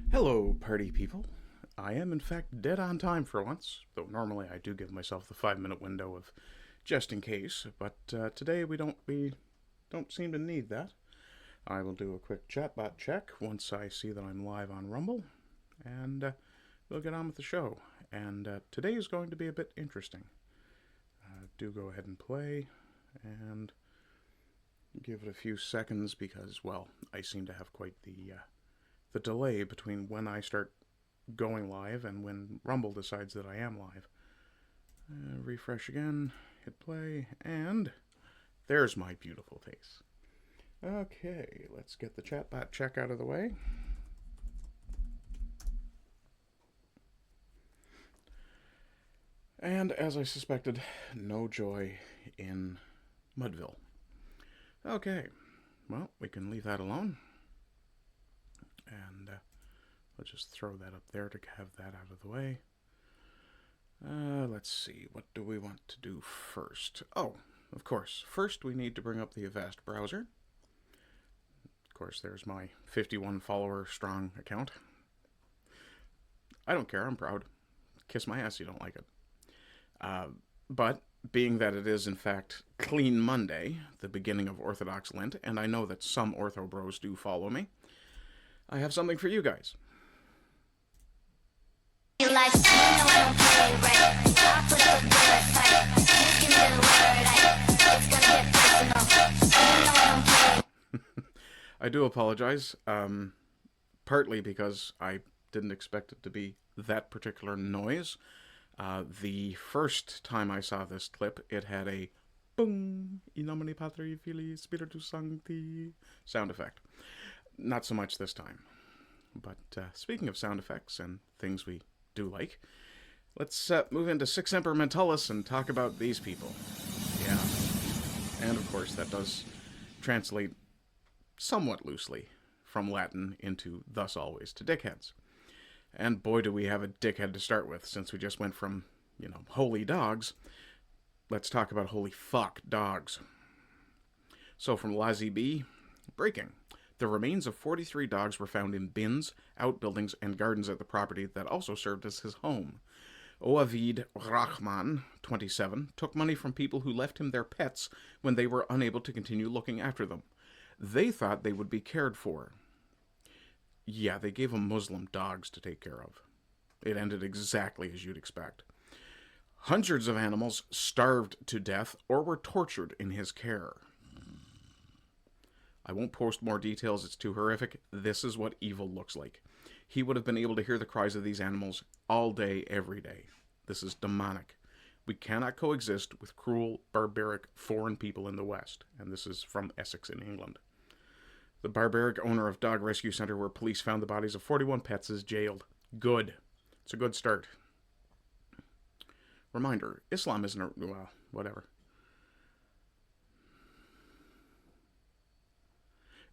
Hello, party people. I am, in fact, dead on time for once, though normally I do give myself the 5-minute window of just in case, but today we don't seem to need that. I will do a quick chatbot check once I see that I'm live on Rumble, and we'll get on with the show. And today is going to be a bit interesting. Do go ahead and play, and give it a few seconds because, well, I seem to have quite the delay between when I start going live and when Rumble decides that I am live. Refresh again, hit play, and there's my beautiful face. Okay, let's get the chatbot check out of the way. And as I suspected, no joy in Mudville. Okay, well, we can leave that alone. And we'll just throw that up there to have that out of the way. Let's see, what do we want to do first? Oh, of course, first we need to bring up the Avast browser. Of course, there's my 51 follower strong account. I don't care, I'm proud. Kiss my ass, you don't like it. But being that it is in fact Clean Monday, the beginning of Orthodox Lent, and I know that some Ortho bros do follow me, I have something for you guys. I do apologize, partly because I didn't expect it to be that particular noise. The first time I saw this clip, it had a boom, in nomine Patri Filii Spiritus Sancti sound effect. Not so much this time. But speaking of sound effects and things we do like, let's move into Six Semper Mentalis and talk about these people. Yeah. And of course that does translate somewhat loosely from Latin into thus always to dickheads. And boy do we have a dickhead to start with, since we just went from, holy dogs. Let's talk about holy fuck dogs. So from Lazy B, breaking. The remains of 43 dogs were found in bins, outbuildings, and gardens at the property that also served as his home. Oavid Rahman, 27, took money from people who left him their pets when they were unable to continue looking after them. They thought they would be cared for. Yeah, they gave him Muslim dogs to take care of. It ended exactly as you'd expect. Hundreds of animals starved to death or were tortured in his care. I won't post more details, it's too horrific. This is what evil looks like. He would have been able to hear the cries of these animals all day, every day. This is demonic. We cannot coexist with cruel, barbaric, foreign people in the West. And this is from Essex in England. The barbaric owner of Dog Rescue Center, where police found the bodies of 41 pets, is jailed. Good. It's a good start. Reminder, Islam isn't a... well, whatever.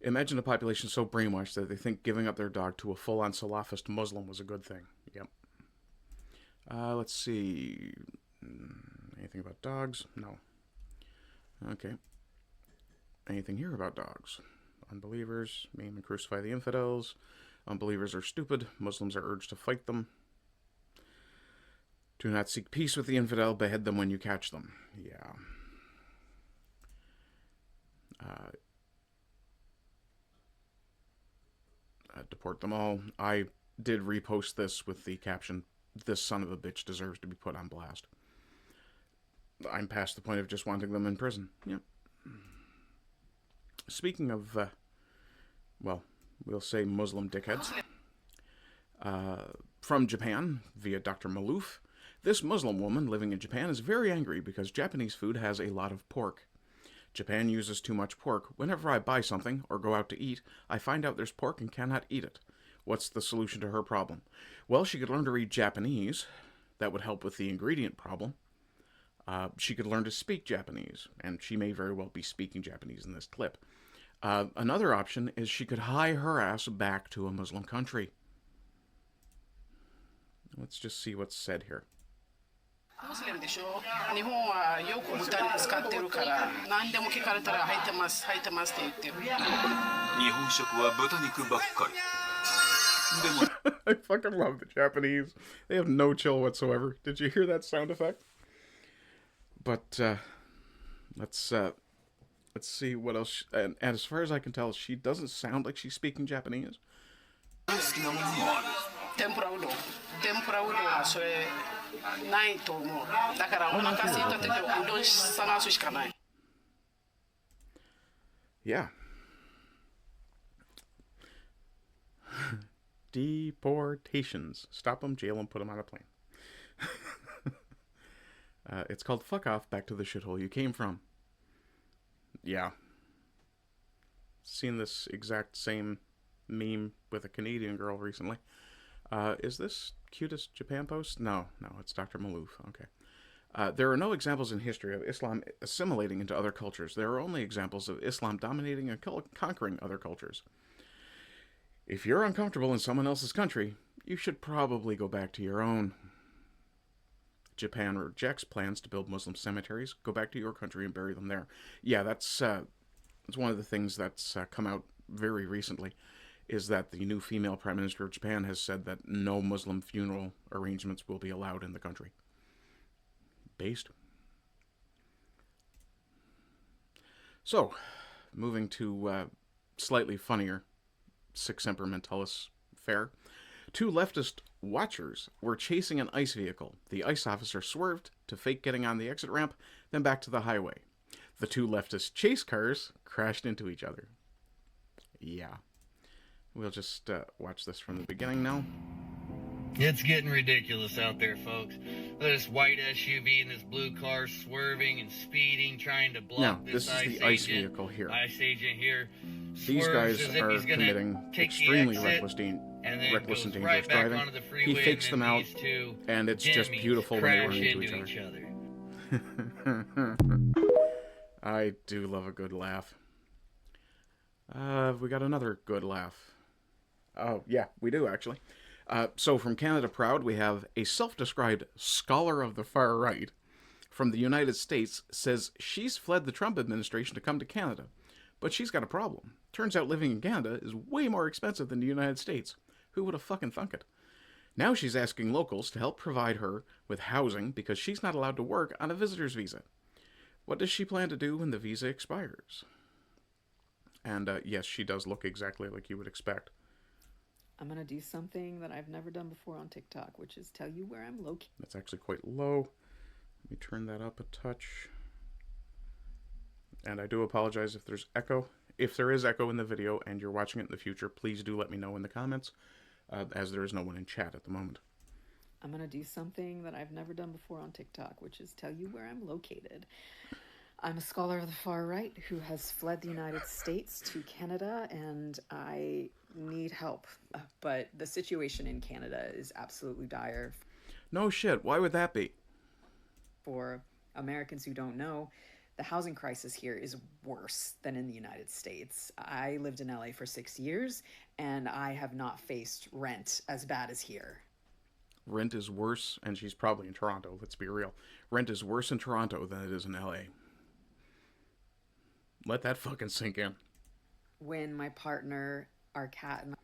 Imagine a population so brainwashed that they think giving up their dog to a full-on Salafist Muslim was a good thing. Yep. Let's see. Anything about dogs? No. Okay. Anything here about dogs? Unbelievers, maim and crucify the infidels. Unbelievers are stupid. Muslims are urged to fight them. Do not seek peace with the infidel. Behead them when you catch them. Yeah. Deport them all. I did repost this with the caption, "This son of a bitch deserves to be put on blast." I'm past the point of just wanting them in prison. Yep. Speaking of, well, we'll say Muslim dickheads, from Japan, via Dr. Malouf, this Muslim woman living in Japan is very angry because Japanese food has a lot of pork. Japan uses too much pork. Whenever I buy something or go out to eat, I find out there's pork and cannot eat it. What's the solution to her problem? Well, she could learn to read Japanese. That would help with the ingredient problem. She could learn to speak Japanese, and she may very well be speaking Japanese in this clip. Another option is she could hie her ass back to a Muslim country. Let's just see what's said here. ムスリムでしょ。日本はよく豚に使ってるから何でも聞かれたら入ってますって言ってる。日本食は豚肉ばっかり。I fucking love the Japanese. They have no chill whatsoever. Did you hear that sound effect? But let's see what else. And as far as I can tell, she doesn't sound like she's speaking Japanese. 天ぷらうどんはそれないと思う。だからお腹空いた時はうどん探すしかない。 Yeah. Deportations. Stop them, jail them, put them on a plane. It's called Fuck Off, Back to the Shithole You Came From. Yeah. Seen this exact same meme with a Canadian girl recently. Is this Cutest Japan Post? No, it's Dr. Malouf. Okay. There are no examples in history of Islam assimilating into other cultures. There are only examples of Islam dominating and conquering other cultures. If you're uncomfortable in someone else's country, you should probably go back to your own. Japan rejects plans to build Muslim cemeteries. Go back to your country and bury them there. Yeah, that's one of the things that's come out very recently, is that the new female Prime Minister of Japan has said that no Muslim funeral arrangements will be allowed in the country. Based. So, moving to slightly funnier Sic Semper Mentalis fare. 2 leftist watchers were chasing an ICE vehicle. The ICE officer swerved to fake getting on the exit ramp, then back to the highway. The 2 leftist chase cars crashed into each other. Yeah. We'll just watch this from the beginning now. It's getting ridiculous out there, folks. This white SUV and this blue car swerving and speeding, trying to block Now, this this is the ICE vehicle here. ICE agent here. These guys are committing extremely reckless and dangerous driving. He fakes them out, and it's just beautiful when they run into each other. I do love a good laugh. We got another good laugh. Oh, yeah, we do, actually. So from Canada Proud, we have a self-described scholar of the far right from the United States says she's fled the Trump administration to come to Canada. But she's got a problem. Turns out living in Canada is way more expensive than the United States. Who would have fucking thunk it? Now she's asking locals to help provide her with housing because she's not allowed to work on a visitor's visa. What does she plan to do when the visa expires? And yes, she does look exactly like you would expect. I'm going to do something that I've never done before on TikTok, which is tell you where I'm located. That's actually quite low. Let me turn that up a touch. And I do apologize if there's echo. If there is echo in the video and you're watching it in the future, please do let me know in the comments, as there is no one in chat at the moment. I'm going to do something that I've never done before on TikTok, which is tell you where I'm located. I'm a scholar of the far right who has fled the United States to Canada, and I need help. But the situation in Canada is absolutely dire. No shit. Why would that be? For Americans who don't know, the housing crisis here is worse than in the United States. I lived in LA for 6 years, and I have not faced rent as bad as here. Rent is worse, and she's probably in Toronto, let's be real. Rent is worse in Toronto than it is in LA. Let that fucking sink in. When my partner, our cat, and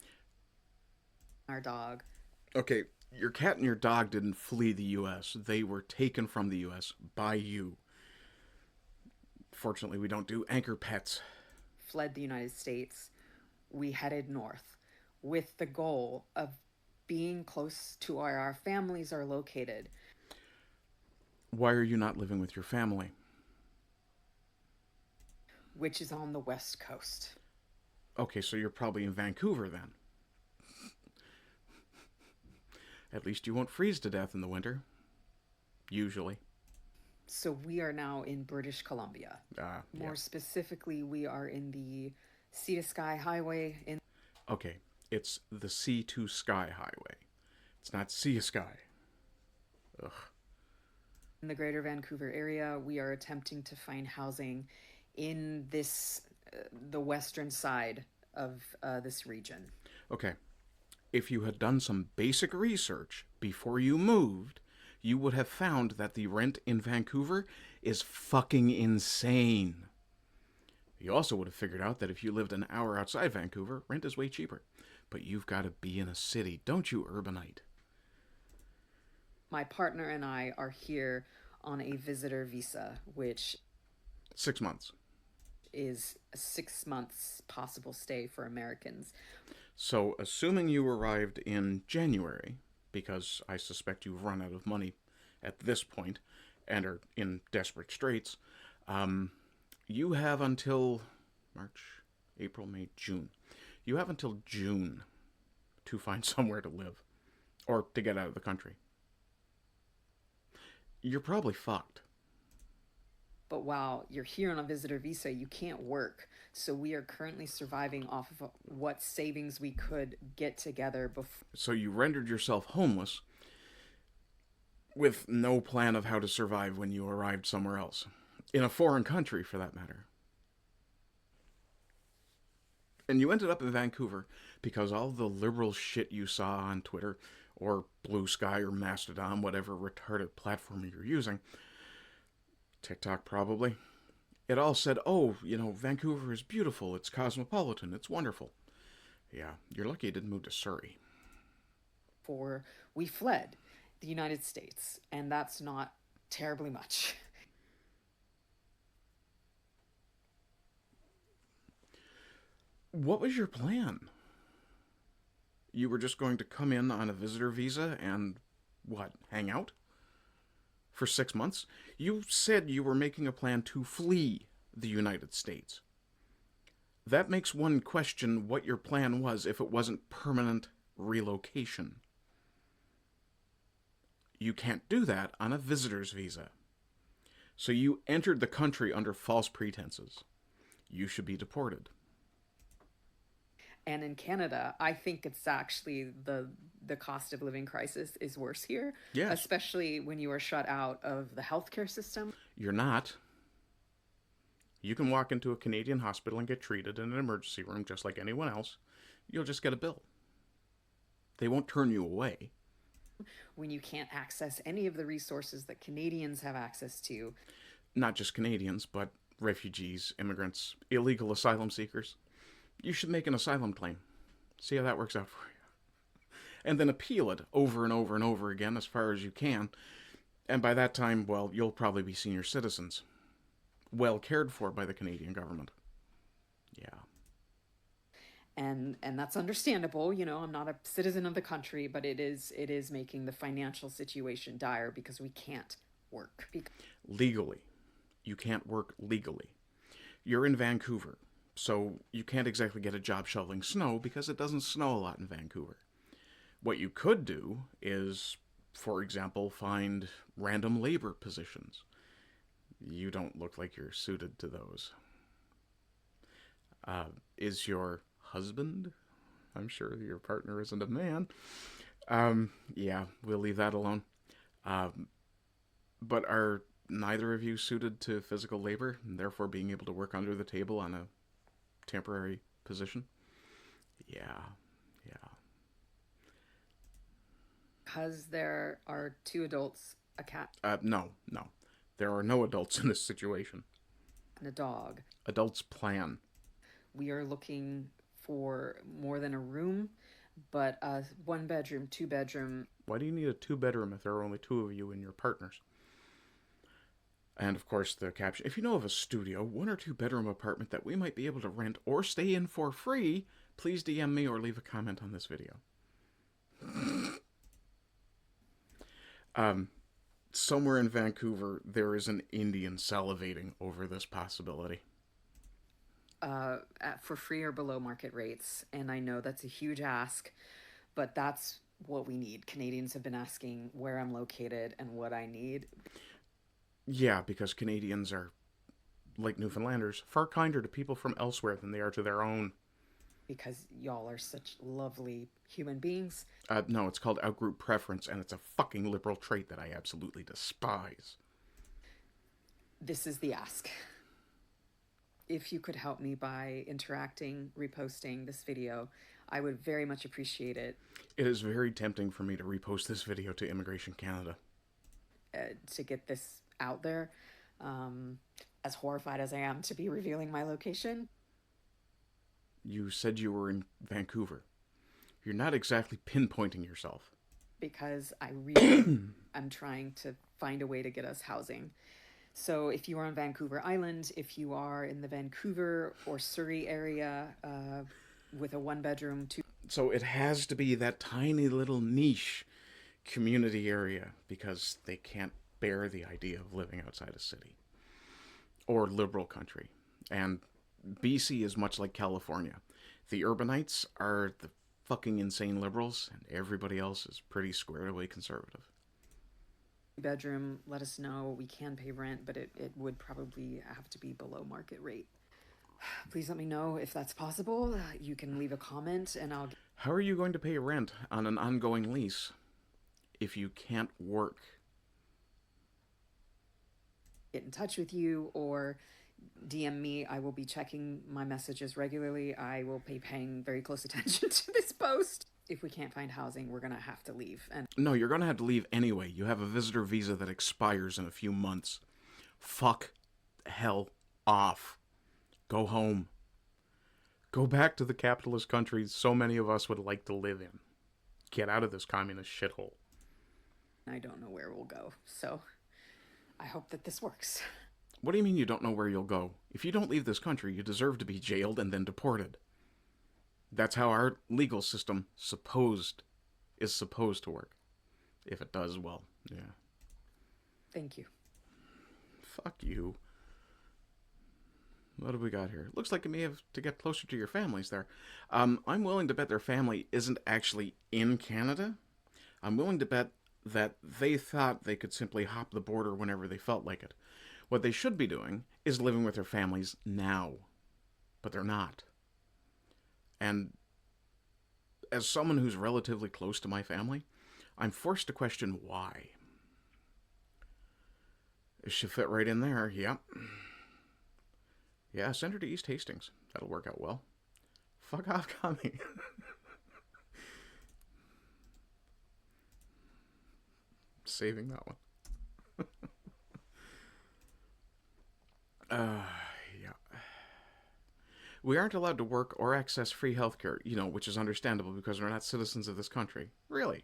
our dog... Okay, your cat and your dog didn't flee the U.S. They were taken from the U.S. by you. Fortunately, we don't do anchor pets. Fled the United States, we headed north with the goal of being close to where our families are located. Why are you not living with your family? Which is on the West Coast. Okay, so you're probably in Vancouver then. At least you won't freeze to death in the winter. Usually. So we are now in British Columbia. More specifically, we are in the Sea to Sky Highway. Okay, it's the Sea to Sky Highway. It's not Sea to Sky. Ugh. In the greater Vancouver area, we are attempting to find housing in this, the western side of this region. Okay, if you had done some basic research before you moved, you would have found that the rent in Vancouver is fucking insane. You also would have figured out that if you lived an hour outside Vancouver, rent is way cheaper. But you've got to be in a city, don't you, urbanite? My partner and I are here on a visitor visa, which 6 months. is a 6 months possible stay for Americans. So, assuming you arrived in January, because I suspect you've run out of money at this point and are in desperate straits, you have until March, April, May, June. You have until June to find somewhere to live or to get out of the country. You're probably fucked. But while you're here on a visitor visa, you can't work. So we are currently surviving off of what savings we could get together before. So you rendered yourself homeless with no plan of how to survive when you arrived somewhere else. In a foreign country, for that matter. And you ended up in Vancouver because all the liberal shit you saw on Twitter or Blue Sky or Mastodon, whatever retarded platform you're using, TikTok probably, it all said, oh, Vancouver is beautiful, it's cosmopolitan, it's wonderful. Yeah, you're lucky you didn't move to Surrey. We fled the United States, and that's not terribly much. What was your plan? You were just going to come in on a visitor visa and, hang out? For 6 months? You said you were making a plan to flee the United States. That makes one question what your plan was if it wasn't permanent relocation. You can't do that on a visitor's visa. So you entered the country under false pretenses. You should be deported. And in Canada, I think it's actually the cost of living crisis is worse here. Yes. Especially when you are shut out of the healthcare system. You're not. You can walk into a Canadian hospital and get treated in an emergency room just like anyone else. You'll just get a bill. They won't turn you away. When you can't access any of the resources that Canadians have access to. Not just Canadians, but refugees, immigrants, illegal asylum seekers. You should make an asylum claim. See how that works out for you. And then appeal it over and over and over again as far as you can. And by that time, well, you'll probably be senior citizens. Well cared for by the Canadian government. Yeah. And that's understandable. I'm not a citizen of the country, but it is making the financial situation dire because we can't work. Legally. You can't work legally. You're in Vancouver. So you can't exactly get a job shoveling snow because it doesn't snow a lot in Vancouver. What you could do is, for example, find random labor positions. You don't look like you're suited to those. Is your husband? I'm sure your partner isn't a man. Yeah, we'll leave that alone. But are neither of you suited to physical labor, and therefore being able to work under the table on a temporary position? Yeah. Because there are 2 adults, a cat. No. There are no adults in this situation. And a dog. Adults plan. We are looking for more than a room, but a 1-bedroom, 2-bedroom. Why do you need a 2-bedroom if there are only 2 of you and your partners? And of course the caption, if you know of a studio, 1 or 2-bedroom apartment that we might be able to rent or stay in for free, please DM me or leave a comment on this video. Somewhere in Vancouver, there is an Indian salivating over this possibility. For free or below market rates. And I know that's a huge ask, but that's what we need. Canadians have been asking where I'm located and what I need. Yeah, because Canadians are, like Newfoundlanders, far kinder to people from elsewhere than they are to their own. Because y'all are such lovely human beings. No, it's called outgroup preference, and it's a fucking liberal trait that I absolutely despise. This is the ask. If you could help me by interacting, reposting this video, I would very much appreciate it. It is very tempting for me to repost this video to Immigration Canada. To get this out there. As horrified as I am to be revealing my location. You said you were in Vancouver. You're not exactly pinpointing yourself. Because I really am trying to find a way to get us housing. So if you are on Vancouver Island, if you are in the Vancouver or Surrey area with a 1-bedroom, 2... So it has to be that tiny little niche community area because they can't bear the idea of living outside a city or liberal country. And BC is much like California. The urbanites are the fucking insane liberals, and everybody else is pretty squared away conservative. bedroom, let us know. We can pay rent, but it would probably have to be below market rate. Please let me know if that's possible. You can leave a comment and I'll... How are you going to pay rent on an ongoing lease if you can't work? Get in touch with you or DM me. I will be checking my messages regularly. I will be paying very close attention to this post. If we can't find housing, we're going to have to leave. And no, you're going to have to leave anyway. You have a visitor visa that expires in a few months. Fuck hell off. Go home. Go back to the capitalist countries so many of us would like to live in. Get out of this communist shithole. I don't know where we'll go, so I hope that this works. What do you mean you don't know where you'll go? If you don't leave this country, you deserve to be jailed and then deported. That's how our legal system is supposed to work. If it does, well, yeah. Thank you. Fuck you. What have we got here? Looks like you may have to get closer to your families there. I'm willing to bet their family isn't actually in Canada. I'm willing to bet that they thought they could simply hop the border whenever they felt like it. What they should be doing is living with their families now. But they're not. And as someone who's relatively close to my family, I'm forced to question why. She fit right in there, yep. Yeah, send her to East Hastings. That'll work out well. Fuck off, Kami. Saving that one. Yeah. We aren't allowed to work or access free healthcare, which is understandable because we're not citizens of this country. Really?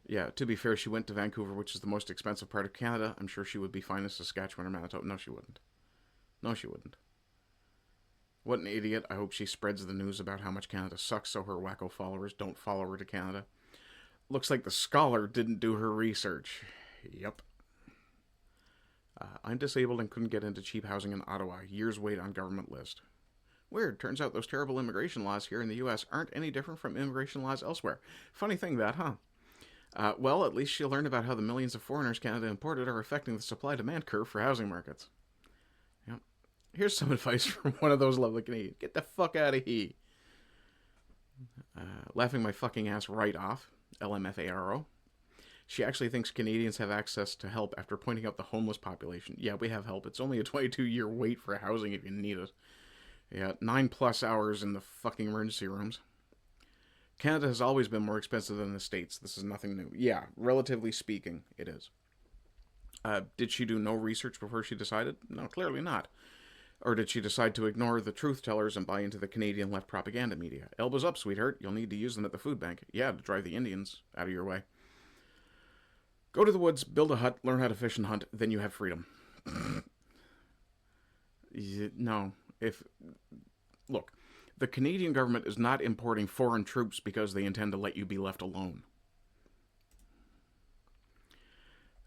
Yeah, to be fair, she went to Vancouver, which is the most expensive part of Canada. I'm sure she would be fine in Saskatchewan or Manitoba. No, she wouldn't. No, she wouldn't. What an idiot. I hope she spreads the news about how much Canada sucks so her wacko followers don't follow her to Canada. Looks like the scholar didn't do her research. Yep. I'm disabled and couldn't get into cheap housing in Ottawa. Years wait on government list. Weird. Turns out those terrible immigration laws here in the U.S. aren't any different from immigration laws elsewhere. Funny thing that, huh? Well, at least she'll learn about how the millions of foreigners Canada imported are affecting the supply-demand curve for housing markets. Yep. Here's some advice from one of those lovely Canadians. Get the fuck out of here. Laughing my fucking ass right off. LMFARO. She actually thinks Canadians have access to help after pointing out the homeless population. Yeah, we have help. It's only a 22-year wait for housing if you need it. Yeah, 9+ hours in the fucking emergency rooms. Canada has always been more expensive than the States. This is nothing new. Yeah, relatively speaking, it is. Did she do no research before she decided? No, clearly not. Or did she decide to ignore the truth tellers and buy into the Canadian left propaganda media? Elbows up, sweetheart. You'll need to use them at the food bank. Yeah, to drive the Indians out of your way. Go to the woods, build a hut, learn how to fish and hunt, then you have freedom. No. Look, the Canadian government is not importing foreign troops because they intend to let you be left alone.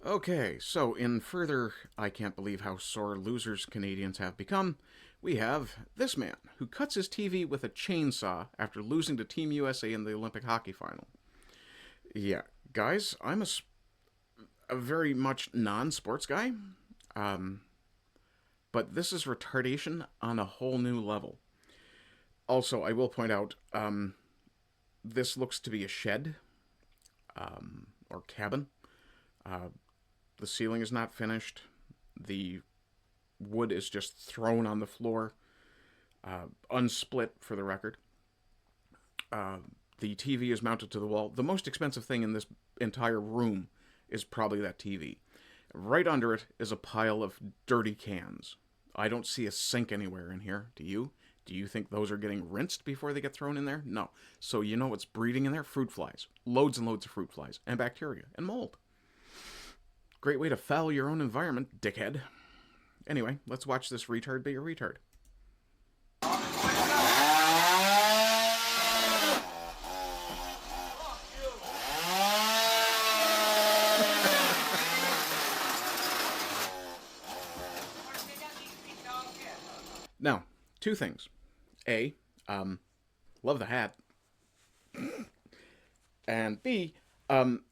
Okay, so in further, I can't believe how sore losers Canadians have become, we have this man who cuts his TV with a chainsaw after losing to Team USA in the Olympic hockey final. Yeah, guys, I'm a very much non-sports guy, but this is retardation on a whole new level. Also, I will point out, this looks to be a shed, or cabin. The ceiling is not finished. The wood is just thrown on the floor, unsplit for the record. The TV is mounted to the wall. The most expensive thing in this entire room is probably that TV. Right under it is a pile of dirty cans. I don't see a sink anywhere in here. Do you? Do you think those are getting rinsed before they get thrown in there? No. So you know what's breeding in there? Fruit flies. Loads and loads of fruit flies. And bacteria. And mold. Great way to foul your own environment, dickhead. Anyway, let's watch this retard be a retard. Now, two things. A, love the hat. And B,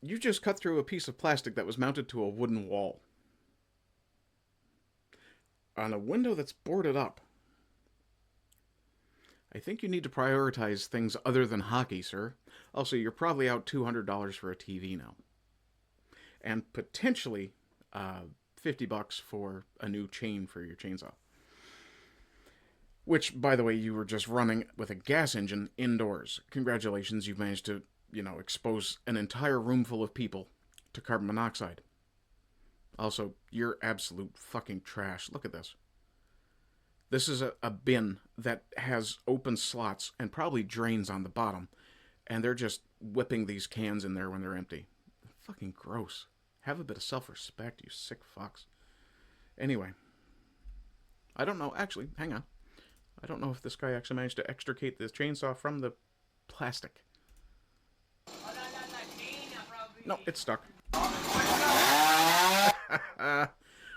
you just cut through a piece of plastic that was mounted to a wooden wall. On a window that's boarded up. I think you need to prioritize things other than hockey, sir. Also, you're probably out $200 for a TV now. And potentially $50 for a new chain for your chainsaw. Which, by the way, you were just running with a gas engine indoors. Congratulations, you've managed to, expose an entire room full of people to carbon monoxide. Also, you're absolute fucking trash. Look at this. This is a bin that has open slots and probably drains on the bottom. And they're just whipping these cans in there when they're empty. Fucking gross. Have a bit of self-respect, you sick fucks. Anyway. I don't know. Actually, hang on. I don't know if this guy actually managed to extricate this chainsaw from the plastic. No, it's stuck.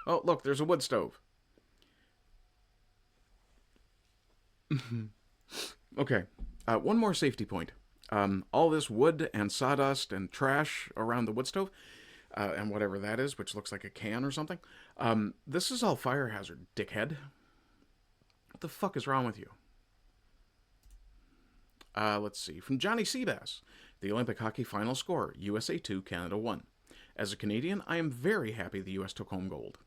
Oh, look, there's a wood stove. Okay, one more safety point. All this wood and sawdust and trash around the wood stove, and whatever that is, which looks like a can or something, this is all fire hazard, dickhead. What the fuck is wrong with you? Let's see. From Johnny Seabass. The Olympic hockey final score, USA 2, Canada 1. As a Canadian, I am very happy the US took home gold.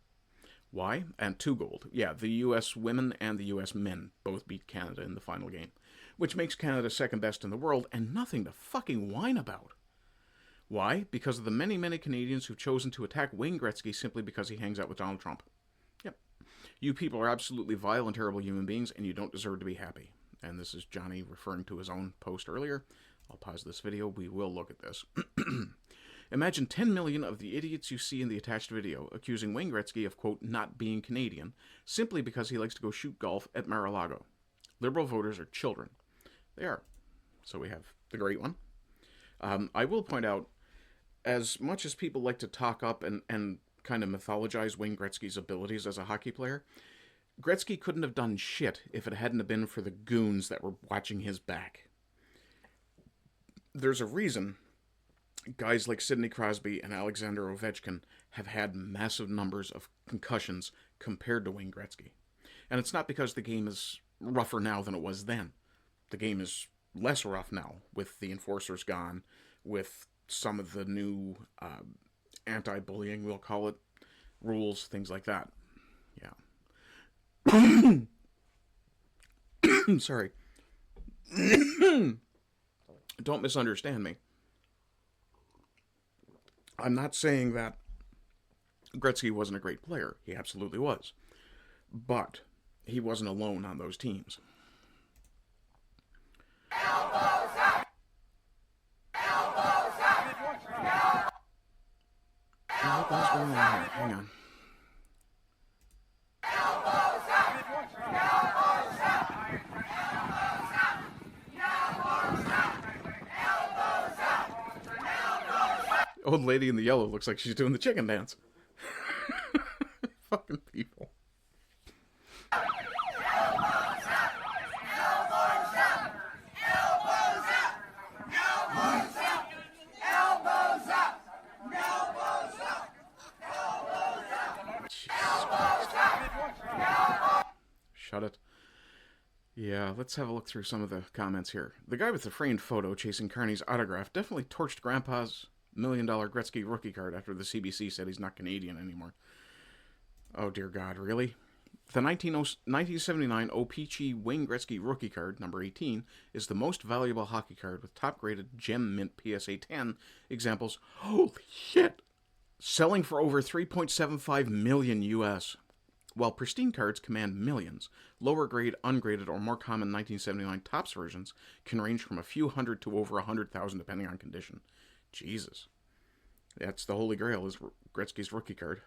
Why? And 2 gold. Yeah, the US women and the US men both beat Canada in the final game. Which makes Canada second best in the world and nothing to fucking whine about. Why? Because of the many, many Canadians who've chosen to attack Wayne Gretzky simply because he hangs out with Donald Trump. Yep. You people are absolutely vile and terrible human beings, and you don't deserve to be happy. And this is Johnny referring to his own post earlier. I'll pause this video. We will look at this. Imagine 10 million of the idiots you see in the attached video accusing Wayne Gretzky of, quote, not being Canadian, simply because he likes to go shoot golf at Mar-a-Lago. Liberal voters are children. They are. So we have the great one. I will point out, as much as people like to talk up and kind of mythologize Wayne Gretzky's abilities as a hockey player, Gretzky couldn't have done shit if it hadn't have been for the goons that were watching his back. There's a reason guys like Sidney Crosby and Alexander Ovechkin have had massive numbers of concussions compared to Wayne Gretzky. And it's not because the game is rougher now than it was then. The game is less rough now, with the enforcers gone, with some of the new anti-bullying, we'll call it, rules, things like that. Yeah. Sorry. Don't misunderstand me. I'm not saying that Gretzky wasn't a great player. He absolutely was. But he wasn't alone on those teams. Elbows up! Elbows up! What is going on here? Hang on. Old lady in the yellow looks like she's doing the chicken dance. Fucking people. Shut it. Yeah, let's have a look through some of the comments here. The guy with the framed photo chasing Carney's autograph definitely torched Grandpa's $1 million Gretzky rookie card after the CBC said he's not Canadian anymore. Oh, dear God, really? The 1979 O-Pee-Chee Wayne Gretzky rookie card, number 18, is the most valuable hockey card with top-graded gem mint PSA 10 examples. Holy shit! Selling for over $3.75 million US. While pristine cards command millions, lower grade, ungraded, or more common 1979 Topps versions can range from a few hundred to over 100,000 depending on condition. Jesus. That's the holy grail, is Gretzky's rookie card.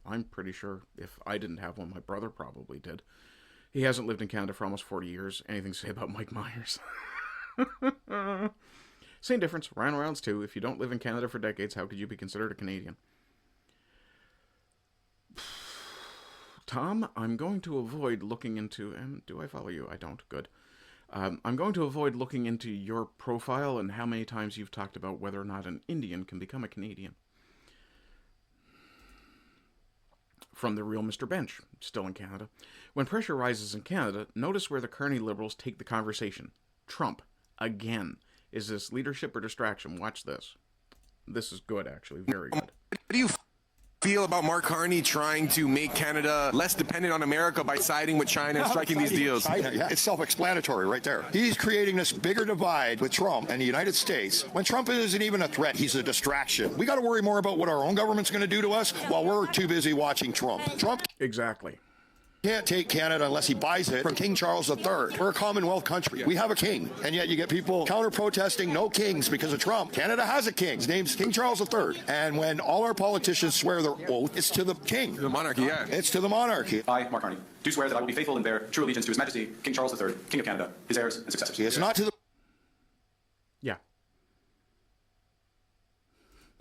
I'm pretty sure if I didn't have one, my brother probably did. He hasn't lived in Canada for almost 40 years. Anything to say about Mike Myers? Same difference. Ryan Reynolds too. If you don't live in Canada for decades, how could you be considered a Canadian? Tom, I'm going to avoid looking into... do I follow you? I don't. Good. I'm going to avoid looking into your profile and how many times you've talked about whether or not an Indian can become a Canadian. From the real Mr. Bench, still in Canada. When pressure rises in Canada, notice where the Kearney Liberals take the conversation. Trump. Again. Is this leadership or distraction? Watch this. This is good, actually. Very good. What do you feel about Mark Carney trying to make Canada less dependent on America by siding with China and striking these deals? Yeah, it's self-explanatory right there. He's creating this bigger divide with Trump and the United States when Trump isn't even a threat. He's a distraction. We got to worry more about what our own government's going to do to us while we're too busy watching Trump. Trump Exactly. can't take Canada unless he buys it from King Charles III. We're a Commonwealth country. We have a king, and yet you get people counter-protesting no kings because of Trump. Canada has a king. His name's King Charles III. And when all our politicians swear their oath, it's to the king. The monarchy, yeah. It's to the monarchy. I, Mark Carney, do swear that I will be faithful and bear true allegiance to His Majesty, King Charles III, King of Canada, his heirs and successors. It's not to the Yeah.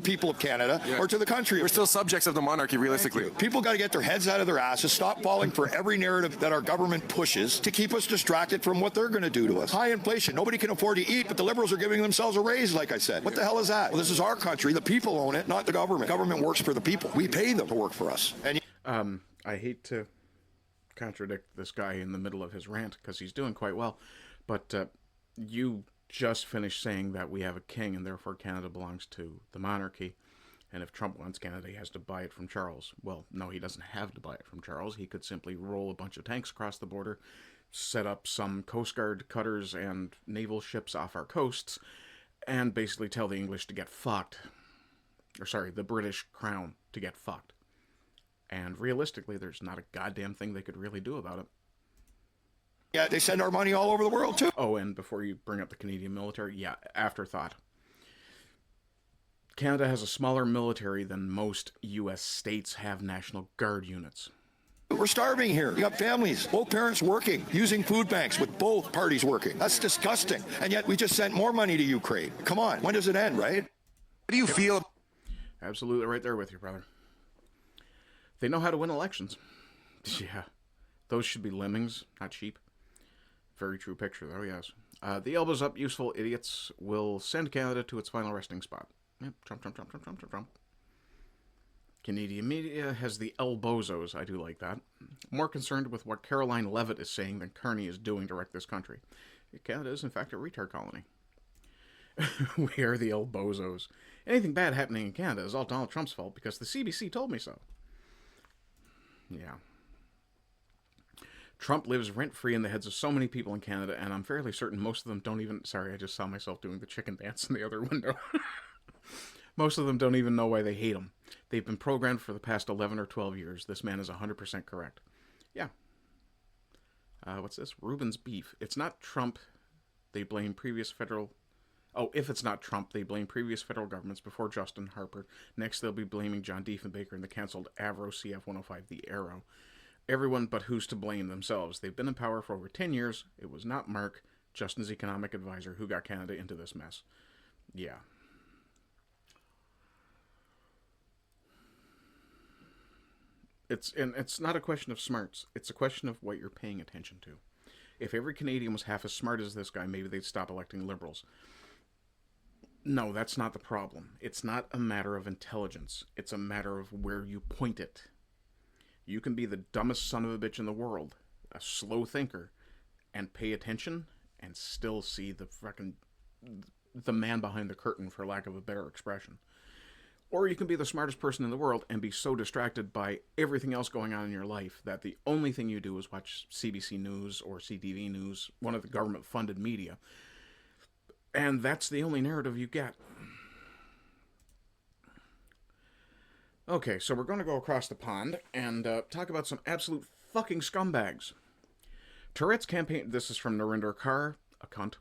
people of Canada or to the country. We're still subjects of the monarchy, realistically. People got to get their heads out of their asses, stop falling for every narrative that our government pushes to keep us distracted from what they're going to do to us. High inflation. Nobody can afford to eat, but the Liberals are giving themselves a raise, like I said. What the hell is that? Well, this is our country. The people own it, not the government. Government works for the people. We pay them to work for us. And I hate to contradict this guy in the middle of his rant because he's doing quite well, but you just finished saying that we have a king and therefore Canada belongs to the monarchy, and if Trump wants Canada, he has to buy it from Charles. Well, no, he doesn't have to buy it from Charles. He could simply roll a bunch of tanks across the border, set up some Coast Guard cutters and naval ships off our coasts, and basically tell the English to get fucked. Or sorry, the British Crown to get fucked. And realistically, there's not a goddamn thing they could really do about it. yeah, they send our money all over the world, too. Oh, and before you bring up the Canadian military, yeah, afterthought. Canada has a smaller military than most U.S. states have National Guard units. We're starving here. You got families, both parents working, using food banks with both parties working. That's disgusting. And yet we just sent more money to Ukraine. Come on, when does it end, right? What do you feel? Absolutely right there with you, brother. They know how to win elections. Yeah, those should be lemmings, not sheep. Very true picture, though, yes. The elbows up, useful idiots will send Canada to its final resting spot. Yep, Trump, Trump, Trump, Trump, Trump, Trump, Trump. Canadian media has the elbozos. I do like that. More concerned with what Caroline Levitt is saying than Carney is doing to wreck this country. Canada is, in fact, a retard colony. We are the elbozos. Anything bad happening in Canada is all Donald Trump's fault because the CBC told me so. Yeah. Trump lives rent-free in the heads of so many people in Canada, and I'm fairly certain most of them don't even... Sorry, I just saw myself doing the chicken dance in the other window. Most of them don't even know why they hate him. They've been programmed for the past 11 or 12 years. This man is 100% correct. Yeah. What's this? Reuben's beef. It's not Trump. They blame previous federal... Oh, if it's not Trump, they blame previous federal governments before Justin Harper. Next, they'll be blaming John Diefenbaker and the canceled Avro CF-105, the Arrow. Everyone but who's to blame themselves. They've been in power for over 10 years. It was not Mark, Justin's economic advisor, who got Canada into this mess. Yeah. It's not a question of smarts. It's a question of what you're paying attention to. If every Canadian was half as smart as this guy, maybe they'd stop electing Liberals. No, that's not the problem. It's not a matter of intelligence. It's a matter of where you point it. You can be the dumbest son of a bitch in the world, a slow thinker, and pay attention and still see the man behind the curtain, for lack of a better expression. Or you can be the smartest person in the world and be so distracted by everything else going on in your life that the only thing you do is watch CBC News or CTV News, one of the government-funded media, and that's the only narrative you get. Okay, so we're going to go across the pond and talk about some absolute fucking scumbags. Tourette's campaign... This is from Narinder Kaur, a cunt.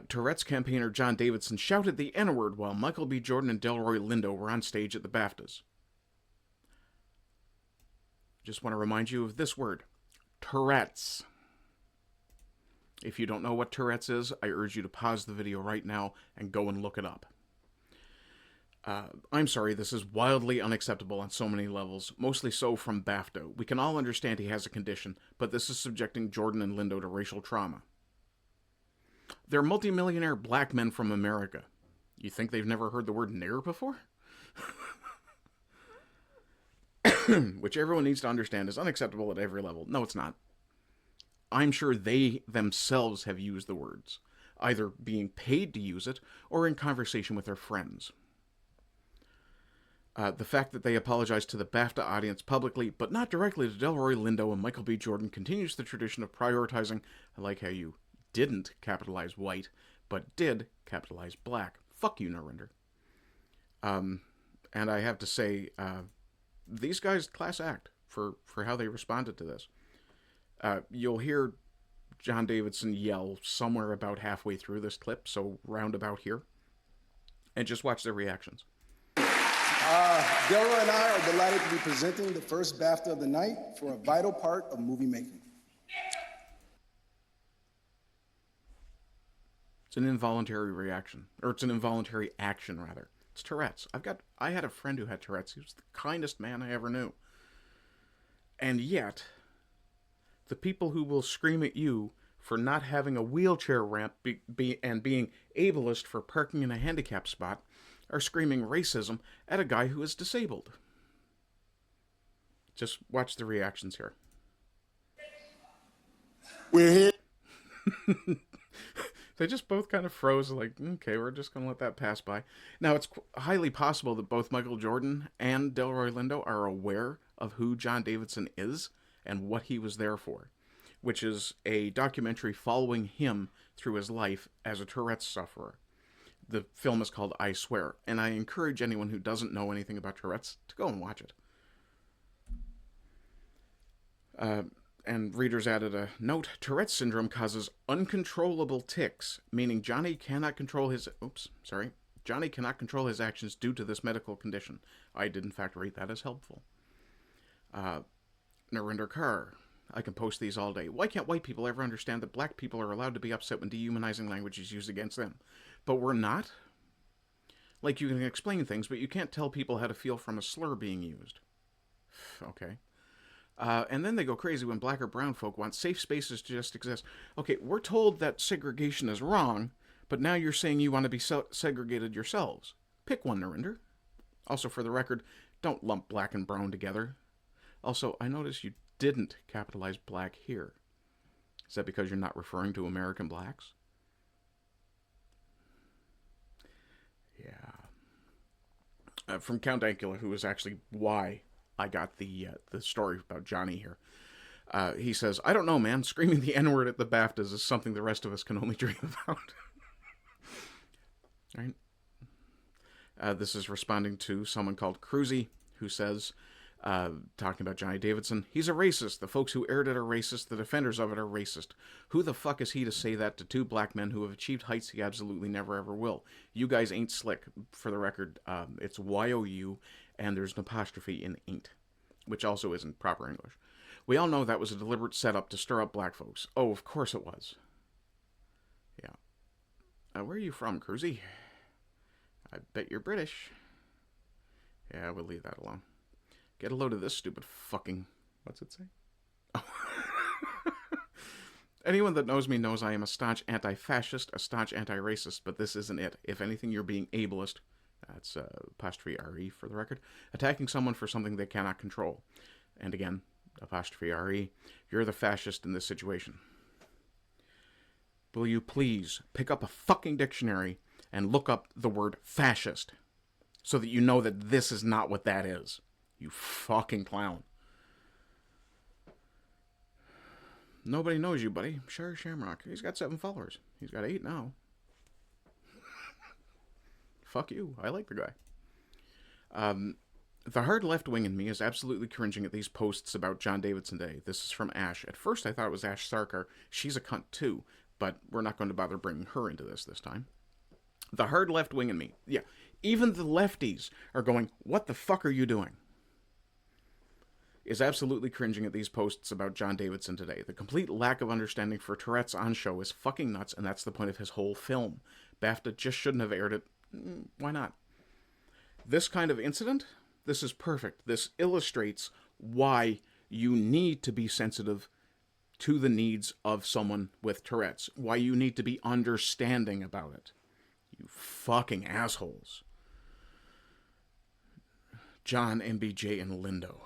Tourette's campaigner John Davidson shouted the N-word while Michael B. Jordan and Delroy Lindo were on stage at the BAFTAs. Just want to remind you of this word. Tourette's. If you don't know what Tourette's is, I urge you to pause the video right now and go and look it up. I'm sorry, this is wildly unacceptable on so many levels, mostly so from BAFTA. We can all understand he has a condition, but this is subjecting Jordan and Lindo to racial trauma. They're multimillionaire black men from America. You think they've never heard the word nigger before? Which everyone needs to understand is unacceptable at every level. No, it's not. I'm sure they themselves have used the words, either being paid to use it or in conversation with their friends. The fact that they apologized to the BAFTA audience publicly, but not directly to Delroy Lindo and Michael B. Jordan, continues the tradition of prioritizing, I like how you didn't capitalize white, but did capitalize black. Fuck you, Narinder. And I have to say, these guys class act for how they responded to this. You'll hear John Davidson yell somewhere about halfway through this clip, so round about here, and just watch their reactions. Delroy and I are delighted to be presenting the first BAFTA of the night for a vital part of movie making. It's an involuntary reaction, or it's an involuntary action, rather. It's Tourette's. I had a friend who had Tourette's. He was the kindest man I ever knew. And yet, the people who will scream at you for not having a wheelchair ramp and being ableist for parking in a handicap spot are screaming racism at a guy who is disabled. Just watch the reactions here. We're here. They just both kind of froze, like, okay, we're just going to let that pass by. Now, it's highly possible that both Michael Jordan and Delroy Lindo are aware of who John Davidson is and what he was there for, which is a documentary following him through his life as a Tourette's sufferer. The film is called I Swear, and I encourage anyone who doesn't know anything about Tourette's to go and watch it. And readers added a note, Tourette's syndrome causes uncontrollable tics, meaning Johnny cannot control his actions due to this medical condition. I did in fact rate that as helpful. Narinder Kaur, I can post these all day. Why can't white people ever understand that black people are allowed to be upset when dehumanizing language is used against them? But we're not? Like, you can explain things, but you can't tell people how to feel from a slur being used. Okay. And then they go crazy when black or brown folk want safe spaces to just exist. Okay, we're told that segregation is wrong, but now you're saying you want to be segregated yourselves. Pick one, Narinder. Also, for the record, don't lump black and brown together. Also, I notice you didn't capitalize black here. Is that because you're not referring to American blacks? Yeah. From Count Dankula, who is actually why I got the story about Johnny here. He says, I don't know, man. Screaming the N-word at the BAFTAs is something the rest of us can only dream about. Right? This is responding to someone called Cruzy, who says, talking about Johnny Davidson, he's a racist. The folks who aired it are racist. The defenders of it are racist. Who the fuck is he to say that to two black men who have achieved heights he absolutely never ever will? You guys ain't slick. For the record, it's Y-O-U, and there's an apostrophe in ain't, which also isn't proper English. We all know that was a deliberate setup to stir up black folks. Oh, of course it was. Yeah. Where are you from, Cruzy? I bet you're British. Yeah, we'll leave that alone. Get a load of this stupid fucking... What's it say? Oh. Anyone that knows me knows I am a staunch anti-fascist, a staunch anti-racist, but this isn't it. If anything, you're being ableist. That's apostrophe R-E for the record. Attacking someone for something they cannot control. And again, apostrophe R-E. You're the fascist in this situation. Will you please pick up a fucking dictionary and look up the word fascist so that you know that this is not what that is? You fucking clown. Nobody knows you, buddy. Sure, Shamrock. He's got 7 followers. He's got 8 now. Fuck you. I like the guy. The hard left wing in me is absolutely cringing at these posts about John Davidson Day. This is from Ash. At first I thought it was Ash Sarkar. She's a cunt too, but we're not going to bother bringing her into this time. The hard left wing in me. Yeah, even the lefties are going, what the fuck are you doing? Is absolutely cringing at these posts about John Davidson Today. The complete lack of understanding for Tourette's on show is fucking nuts, and that's the point of his whole film. BAFTA just shouldn't have aired it. Why not? This kind of incident, this is perfect. This illustrates why you need to be sensitive to the needs of someone with Tourette's. Why you need to be understanding about it. You fucking assholes. John, MBJ, and Lindo.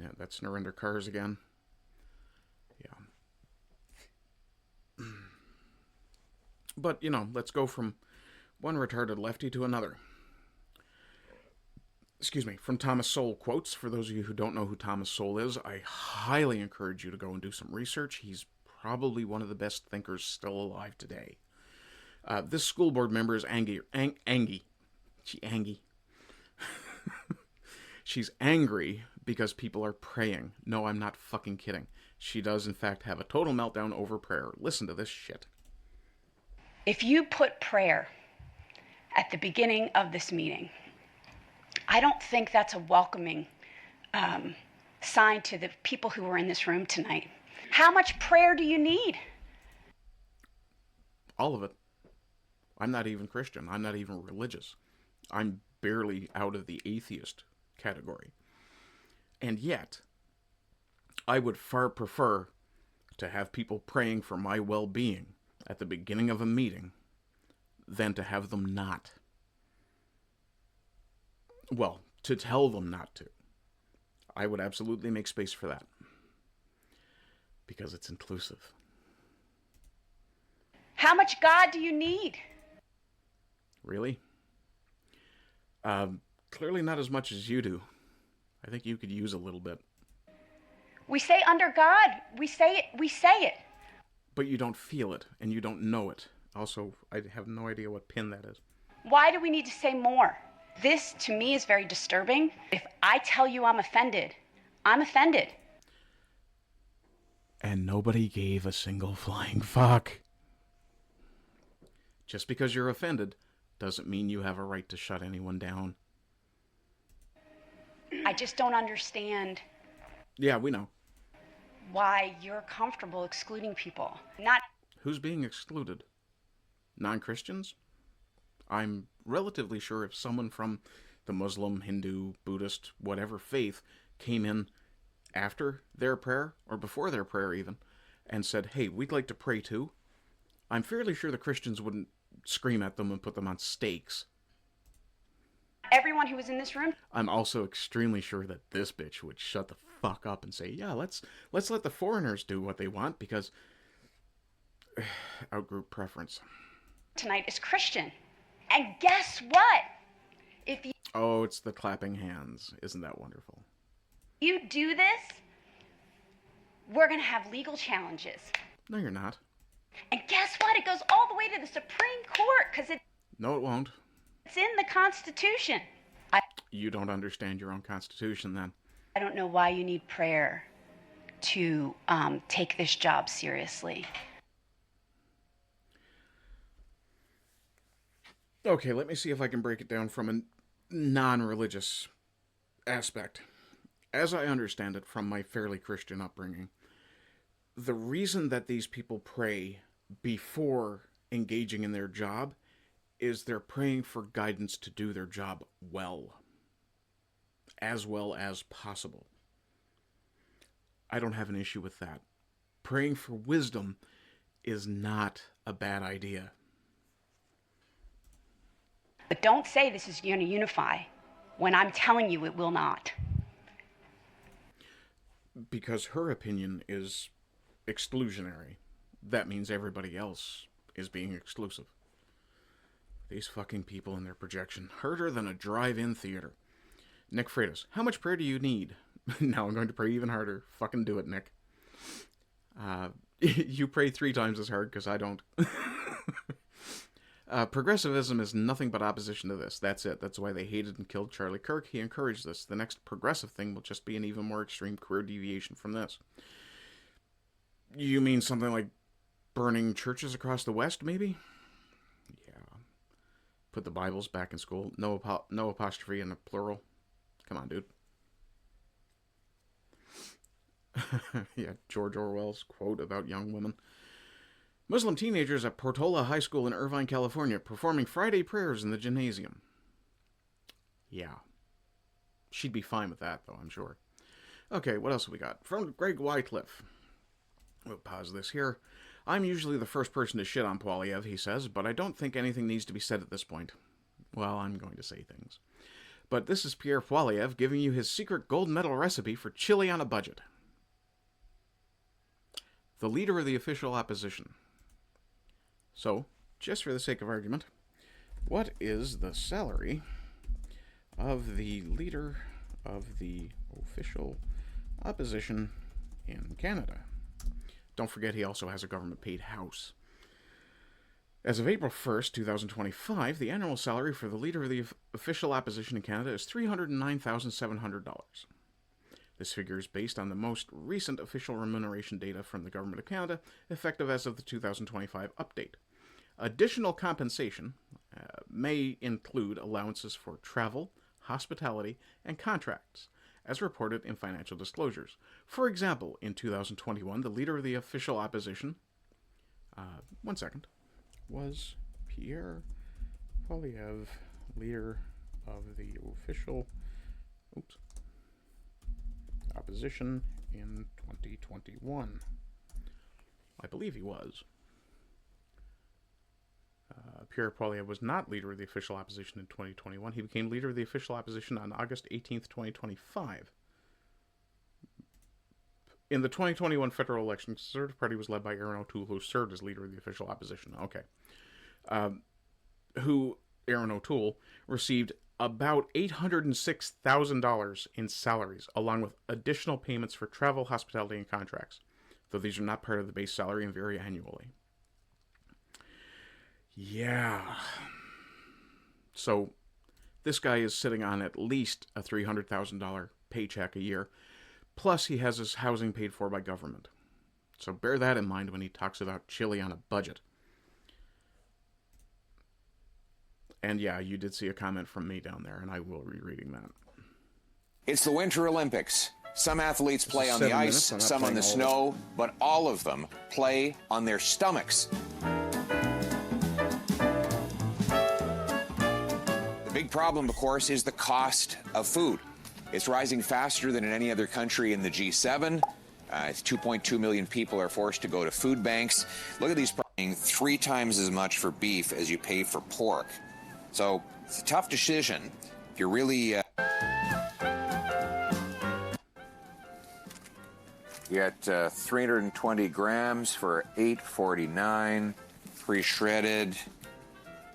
Yeah, that's Narinder Kaur's again. Yeah. But, you know, let's go from one retarded lefty to another. Excuse me, from Thomas Sowell quotes. For those of you who don't know who Thomas Sowell is, I highly encourage you to go and do some research. He's probably one of the best thinkers still alive today. This school board member is Angie. She's angry because people are praying. No, I'm not fucking kidding. She does, in fact, have a total meltdown over prayer. Listen to this shit. If you put prayer at the beginning of this meeting, I don't think that's a welcoming sign to the people who are in this room tonight. How much prayer do you need? All of it. I'm not even Christian. I'm not even religious. I'm barely out of the atheist category. And yet, I would far prefer to have people praying for my well-being at the beginning of a meeting than to have them not. Well, to tell them not to. I would absolutely make space for that. Because it's inclusive. How much God do you need? Really? Clearly not as much as you do. I think you could use a little bit. We say under God. We say it. But you don't feel it, and you don't know it. Also, I have no idea what pin that is. Why do we need to say more? This, to me, is very disturbing. If I tell you I'm offended, I'm offended. And nobody gave a single flying fuck. Just because you're offended doesn't mean you have a right to shut anyone down. I just don't understand. Yeah, we know. Why you're comfortable excluding people. Not. Who's being excluded? Non-Christians? I'm relatively sure if someone from the Muslim, Hindu, Buddhist, whatever faith came in after their prayer, or before their prayer even, and said, hey, we'd like to pray too, I'm fairly sure the Christians wouldn't scream at them and put them on stakes. Everyone who was in this room. I'm also extremely sure that this bitch would shut the fuck up and say, yeah, let's let the foreigners do what they want, because outgroup preference. Tonight is Christian. And guess what? If Oh, it's the clapping hands. Isn't that wonderful? you do this, we're going to have legal challenges. No, you're not. And guess what? It goes all the way to the Supreme Court because No, it won't. it's in the Constitution. You don't understand your own Constitution, then. I don't know why you need prayer to take this job seriously. Okay, let me see if I can break it down from a non-religious aspect. As I understand it from my fairly Christian upbringing, the reason that these people pray before engaging in their job is they're praying for guidance to do their job well as possible. I don't have an issue with that. Praying for wisdom is not a bad idea. But don't say this is going to unify when I'm telling you it will not. Because her opinion is exclusionary. That means everybody else is being exclusive. These fucking people and their projection. Harder than a drive-in theater. Nick Freitas, how much prayer do you need? Now I'm going to pray even harder. Fucking do it, Nick. You pray 3 times as hard, because I don't. Progressivism is nothing but opposition to this. That's it. That's why they hated and killed Charlie Kirk. He encouraged this. The next progressive thing will just be an even more extreme career deviation from this. You mean something like burning churches across the West, maybe? Yeah. Put the Bibles back in school. No apostrophe in the plural. Come on, dude. Yeah, George Orwell's quote about young women. Muslim teenagers at Portola High School in Irvine, California, performing Friday prayers in the gymnasium. Yeah. She'd be fine with that, though, I'm sure. Okay, what else have we got? From Greg Wycliffe. We'll pause this here. I'm usually the first person to shit on Poilievre, he says, but I don't think anything needs to be said at this point. Well, I'm going to say things. But this is Pierre Poilievre giving you his secret gold medal recipe for chili on a budget. The leader of the official opposition. So, just for the sake of argument, what is the salary of the leader of the official opposition in Canada? Don't forget he also has a government-paid house. As of April 1st, 2025, the annual salary for the leader of the official opposition in Canada is $309,700. This figure is based on the most recent official remuneration data from the Government of Canada, effective as of the 2025 update. Additional compensation may include allowances for travel, hospitality, and contracts, as reported in financial disclosures. For example, in 2021, the leader of the official opposition, was Pierre Poilievre, leader of the official opposition in 2021. I believe he was. Pierre Poilievre was not leader of the official opposition in 2021. He became leader of the official opposition on August 18th, 2025. In the 2021 federal election, the Conservative Party was led by Aaron O'Toole, who served as leader of the official opposition. Okay. Aaron O'Toole, received about $806,000 in salaries, along with additional payments for travel, hospitality, and contracts, though these are not part of the base salary and vary annually. Yeah. So, this guy is sitting on at least a $300,000 paycheck a year, plus he has his housing paid for by government. So bear that in mind when he talks about chili on a budget. And yeah, you did see a comment from me down there, and I will be reading that. It's the Winter Olympics. Some athletes play on the ice, some on the snow, but all of them play on their stomachs. The big problem, of course, is the cost of food. It's rising faster than in any other country in the G7. It's 2.2 million people are forced to go to food banks. Look at these, paying 3 times as much for beef as you pay for pork. So it's a tough decision. If you're really... you get 320 grams for $8.49, pre-shredded.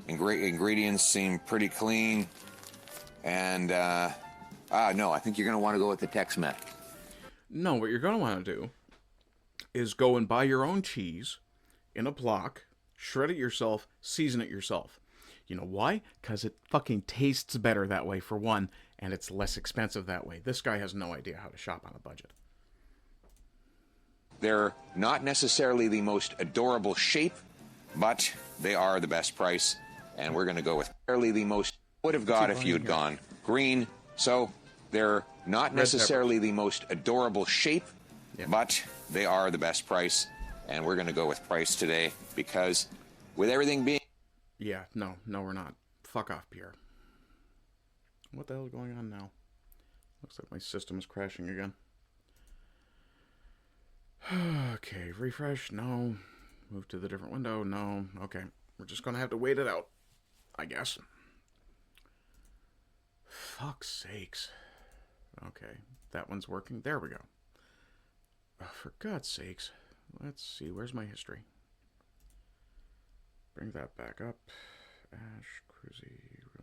Ingredients seem pretty clean. And, no, I think you're going to want to go with the Tex-Mex. No, what you're going to want to do is go and buy your own cheese in a block, shred it yourself, season it yourself. You know why? Because it fucking tastes better that way, for one, and it's less expensive that way. This guy has no idea how to shop on a budget. They're not necessarily the most adorable shape, but they are the best price, and we're going to go with fairly the most would have got if you'd gone green. So they're not necessarily the most adorable shape, but they are the best price, and we're going to go with price today because with everything being... Yeah, no, we're not. Fuck off, Pierre. What the hell is going on now? Looks like my system is crashing again. Okay, refresh, no. Move to the different window, no. Okay, we're just going to have to wait it out, I guess. Fuck's sakes. Okay, that one's working. There we go. Oh, for God's sakes. Let's see, where's my history? Bring that back up. Ash, Cruzy,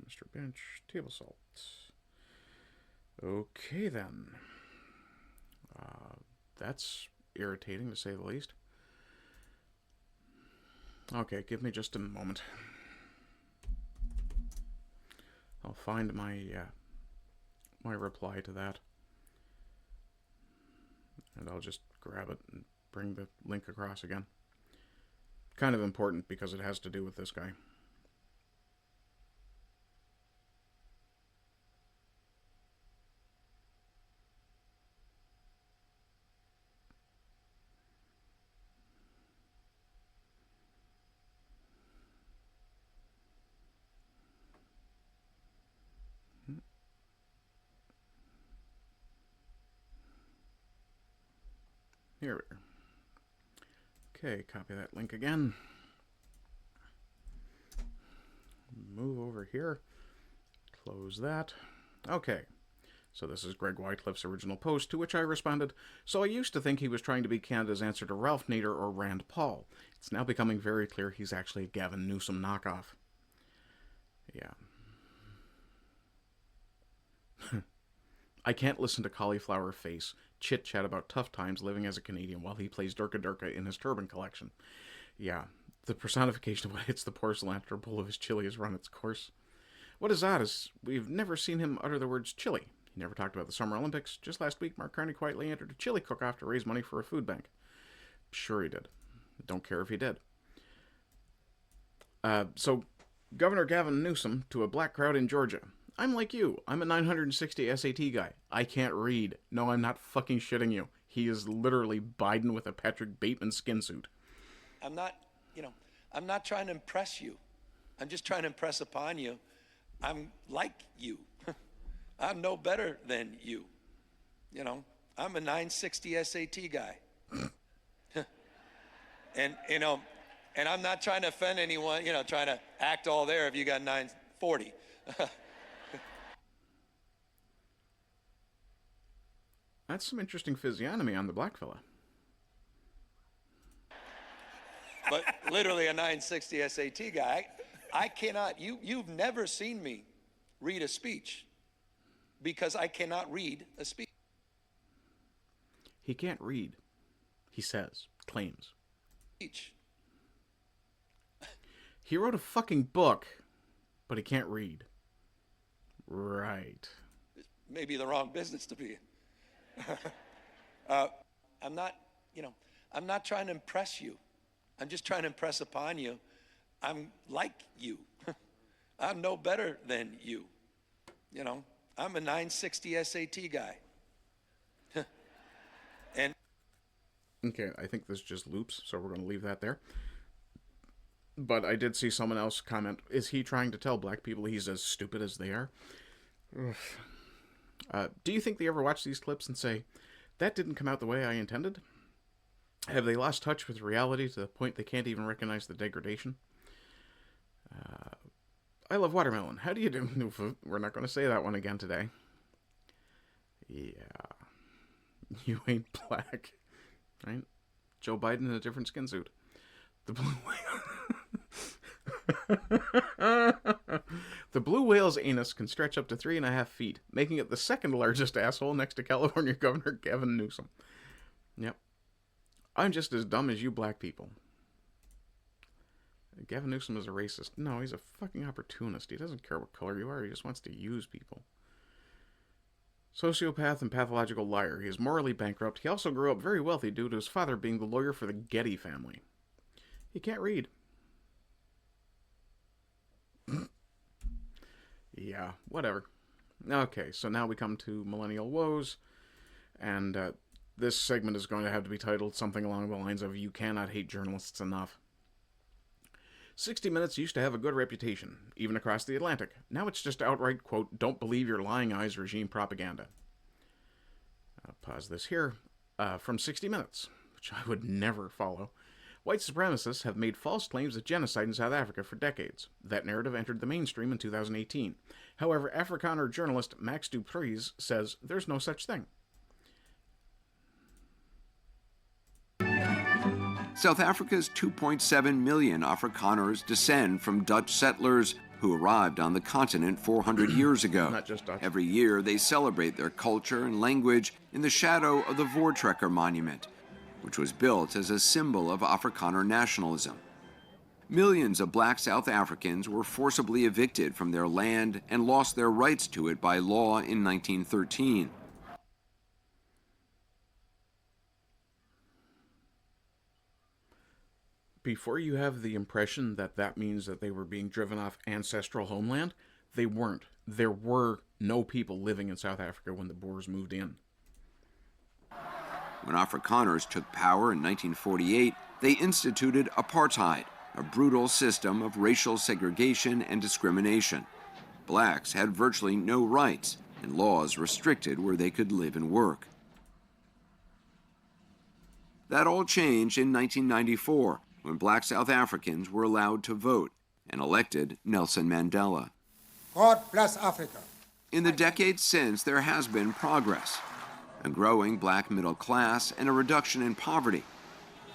Mr. Bench, table salt. Okay then. That's irritating to say the least. Okay, give me just a moment. I'll find my my reply to that. And I'll just grab it and bring the link across again. Kind of important because it has to do with this guy. Here we are. Okay, copy that link again. Move over here. Close that. Okay. So this is Greg Wycliffe's original post, to which I responded, "So I used to think he was trying to be Canada's answer to Ralph Nader or Rand Paul. It's now becoming very clear he's actually a Gavin Newsom knockoff." Yeah. I can't listen to Cauliflower Face chit-chat about tough times living as a Canadian while he plays Durka Durka in his turban collection. Yeah, the personification of what hits the porcelain after a bowl of his chili has run its course. What is odd is we've never seen him utter the words chili. He never talked about the Summer Olympics. Just last week, Mark Carney quietly entered a chili cook-off to raise money for a food bank. Sure he did. Don't care if he did. So, Governor Gavin Newsom to a black crowd in Georgia. "I'm like you. I'm a 960 SAT guy. I can't read. No, I'm not fucking shitting you. He is literally Biden with a Patrick Bateman skin suit." I'm not trying to impress you. I'm just trying to impress upon you. I'm like you. I'm no better than you. I'm a 960 SAT guy. and I'm not trying to offend anyone, trying to act all there if you got 940. That's some interesting physiognomy on the black fella. But literally a 960 SAT guy. I cannot, you've never seen me read a speech because I cannot read a speech. He can't read, he says, claims. He wrote a fucking book, but he can't read. Right. Maybe the wrong business to be in. I'm not trying to impress you. I'm just trying to impress upon you. I'm like you. I'm no better than you. I'm a 960 SAT guy. And okay, I think this just loops, so we're going to leave that there. But I did see someone else comment, "Is he trying to tell black people he's as stupid as they are?" Do you think they ever watch these clips and say, "That didn't come out the way I intended"? Have they lost touch with reality to the point they can't even recognize the degradation? I love watermelon. How do you do? We're not going to say that one again today. Yeah. You ain't black. Right? Joe Biden in a different skin suit. The blue whale. The blue whale's anus can stretch up to 3.5 feet, making it the second largest asshole next to California Governor Gavin Newsom. Yep. I'm just as dumb as you black people. Gavin Newsom is a racist. No, he's a fucking opportunist. He doesn't care what color you are. He just wants to use people. Sociopath and pathological liar. He is morally bankrupt. He also grew up very wealthy due to his father being the lawyer for the Getty family. He can't read. Yeah, whatever. Okay, so now we come to Millennial Woes, and this segment is going to have to be titled something along the lines of "You Cannot Hate Journalists Enough." 60 Minutes used to have a good reputation, even across the Atlantic. Now it's just outright, quote, "Don't believe your lying eyes" regime propaganda. I'll pause this here. From 60 Minutes, which I would never follow. White supremacists have made false claims of genocide in South Africa for decades. That narrative entered the mainstream in 2018. However, Afrikaner journalist Max du Preez says there's no such thing. South Africa's 2.7 million Afrikaners descend from Dutch settlers who arrived on the continent 400 years ago. Not just Dutch. Every year, they celebrate their culture and language in the shadow of the Voortrekker Monument, which was built as a symbol of Afrikaner nationalism. Millions of black South Africans were forcibly evicted from their land and lost their rights to it by law in 1913. Before you have the impression that that means that they were being driven off ancestral homeland, they weren't. There were no people living in South Africa when the Boers moved in. When Afrikaners took power in 1948, they instituted apartheid, a brutal system of racial segregation and discrimination. Blacks had virtually no rights, and laws restricted where they could live and work. That all changed in 1994, when black South Africans were allowed to vote and elected Nelson Mandela. God bless Africa. In the decades since, there has been progress, a growing black middle class and a reduction in poverty.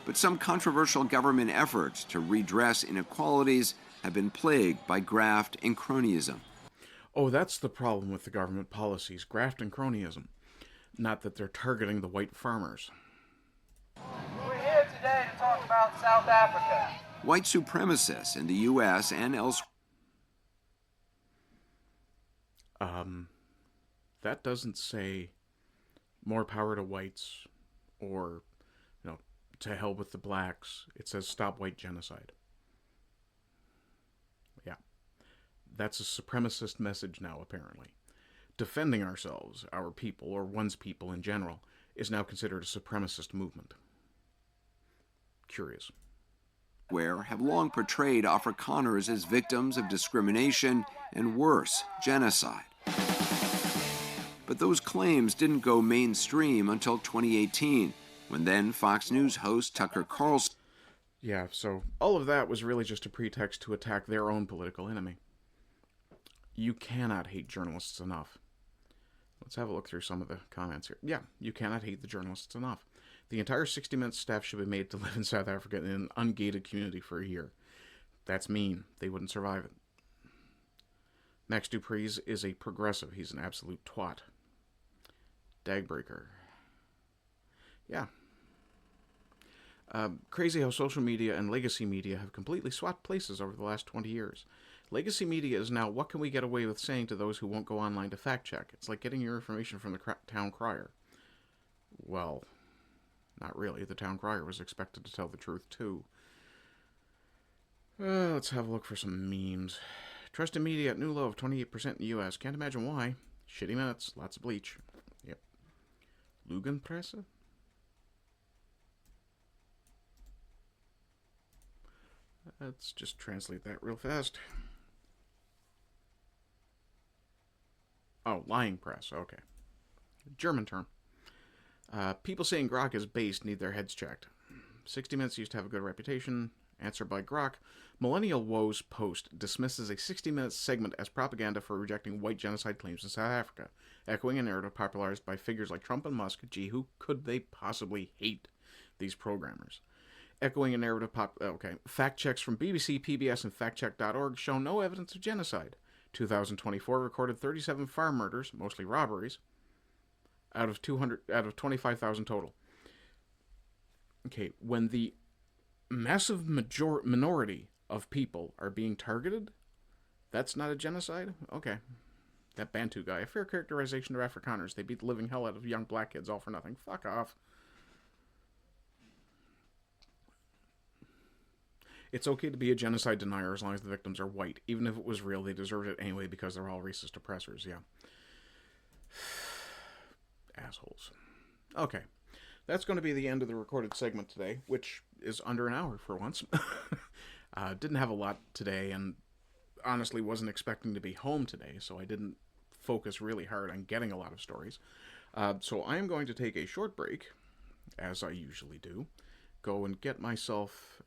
But some controversial government efforts to redress inequalities have been plagued by graft and cronyism. Oh, that's the problem with the government policies, graft and cronyism. Not that they're targeting the white farmers. We're here today to talk about South Africa. White supremacists in the U.S. and elsewhere. That doesn't say more power to whites or, to hell with the blacks. It says stop white genocide. Yeah. That's a supremacist message now, apparently. Defending ourselves, our people, or one's people in general, is now considered a supremacist movement. Curious. Have long portrayed Afrikaners as victims of discrimination and worse, genocide. But those claims didn't go mainstream until 2018, when then Fox News host Tucker Carlson. Yeah, so all of that was really just a pretext to attack their own political enemy. You cannot hate journalists enough. Let's have a look through some of the comments here. Yeah, you cannot hate the journalists enough. The entire 60 Minutes staff should be made to live in South Africa in an ungated community for a year. That's mean. They wouldn't survive it. Max Dupree's is a progressive. He's an absolute twat. Dagbreaker. Yeah. Crazy how social media and legacy media have completely swapped places over the last 20 years. Legacy media is now, what can we get away with saying to those who won't go online to fact check? It's like getting your information from the town crier. Well, not really. The town crier was expected to tell the truth, too. Let's have a look for some memes. Trust in media at new low of 28% in the U.S. Can't imagine why. Shitty minutes. Lots of bleach. Yep. Lugenpresse? Let's just translate that real fast. Oh, lying press. Okay. German term. People saying Grok is based need their heads checked. 60 Minutes used to have a good reputation. Answer by Grok. Millennial Woes post dismisses a 60 Minutes segment as propaganda for rejecting white genocide claims in South Africa, echoing a narrative popularized by figures like Trump and Musk. Gee, who could they possibly hate these programmers? Echoing a narrative Fact checks from BBC, PBS, and factcheck.org show no evidence of genocide. 2024 recorded 37 farm murders, mostly robberies, out of 25,000 total. Okay, when the massive minority of people are being targeted, that's not a genocide? Okay. That Bantu guy, a fair characterization of Afrikaners. They beat the living hell out of young black kids all for nothing. Fuck off. It's okay to be a genocide denier as long as the victims are white. Even if it was real, they deserved it anyway because they're all racist oppressors, yeah. Assholes. Okay. That's going to be the end of the recorded segment today, which is under an hour for once. Didn't have a lot today, and honestly wasn't expecting to be home today, so I didn't focus really hard on getting a lot of stories. So I am going to take a short break, as I usually do, go and get myself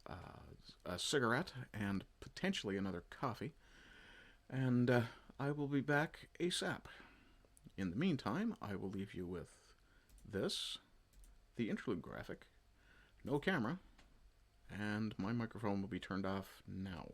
a cigarette and potentially another coffee, and I will be back ASAP. In the meantime, I will leave you with this, the interlude graphic, no camera, and my microphone will be turned off now.